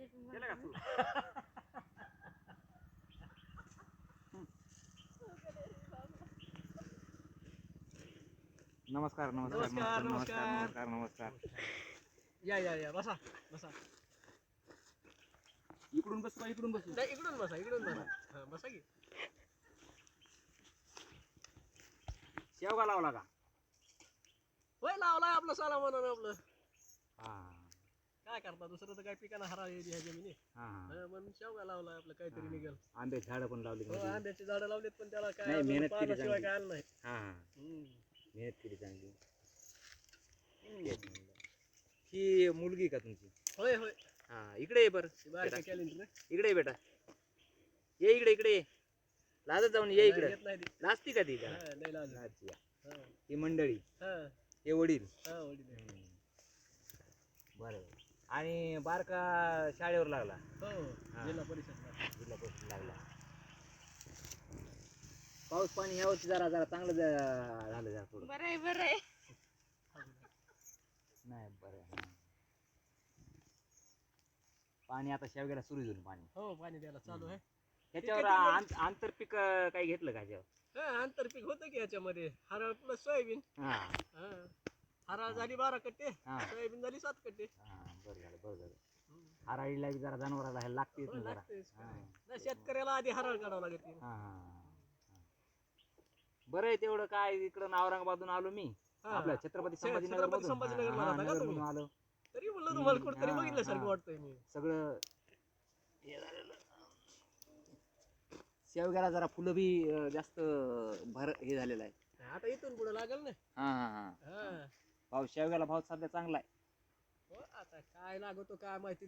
केलं का तू? नमस्कार नमस्कार नमस्कार, नमस्कार नमस्कार. नमस्कार नमस्कार. या बसा बसा. इकडून बसू का इकडून बसू? नाही इकडून बसा हा, बसा की. शेवगा लावला का? होय लावलाय आपलं साला म्हणून आपलं. हा काय करता दुसरं तर काय पिकांना हरा येते ह्या जमिनी. हा हा. म्हणून शेवगा लावलाय आपलं काहीतरी निघेल. आंब्याची झाडं पण लावली हो आंब्याची झाडं लावलीत पण त्याला काय नाही, अजून मेहनत केली पाण्याशिवाय चांगली. काय आलं नाही. हा हा. हम्म. मेहनत केली चांगली. हम्म. तेच म्हणलं. ही मुलगी का तुमची? होय होय हा इकडे ये बरं. बारके कॅलेंडर इकडे ये बेटा. ये इकडे ये. लाजत जाऊन ये इकडे. येत नाही ती. लाजती का ती जरा? हा, नाही लाजत. लाजती आहे. हा, ही मंडळी हा, हे वडील. हा, वडील आहे. बरं आणि बारका शाळेवर लागला. हो हा. जिल्हा परिषदला. जिल्हा परिषद लागला. पाऊस पाणी ह्या वर्षी जरा जरा चांगलं झालं जरा थोडं. बरं आहे नाही बरं आहे. हा. पाणी आता शेवग्याला सुरू झालं पाणी. हो पाणी द्यायला चालू आहे. ह्याच्यावर आंतरपीक काही घेतलं का ह्याच्यावर? हा आंतरपीक होतं की याच्यामध्ये हरळ प्लस सोयाबीन. हा हा. हरळ झाली 12 कट्टे, हा. सोयाबीन झाली 7 कट्टे. हा बरं झालं बरं झालं. हराळीला बी जरा जनावराला ह्याला लागतेच हो, ना जरा. लागतेच हा. काय. नाही, शेतकऱ्याला आधी हरळ काढावं लागते. हा हा. बरं आहे तेवढं काय इकडं औरंगाबादून आलो मी. हा. आपल्या छत्रपती संभाजीनगर छत्रपती संभाजीनगरला राहता का तुम्ही? मधून आलो. तरी म्हणलं तुम्हाला कुठतरी हा, बघितल्यासारखं हा. वाटतंय मी. सगळं हे झालेलं. शेवग्याला जरा फुलं बी जास्त भर हे झालेलं आहे. आता इथून पुढे लागल ना. हा हा हा. हा. भाव शेवग्याला भाव सध्या चांगला आहे. हो आता काय लागतो काय माहिती.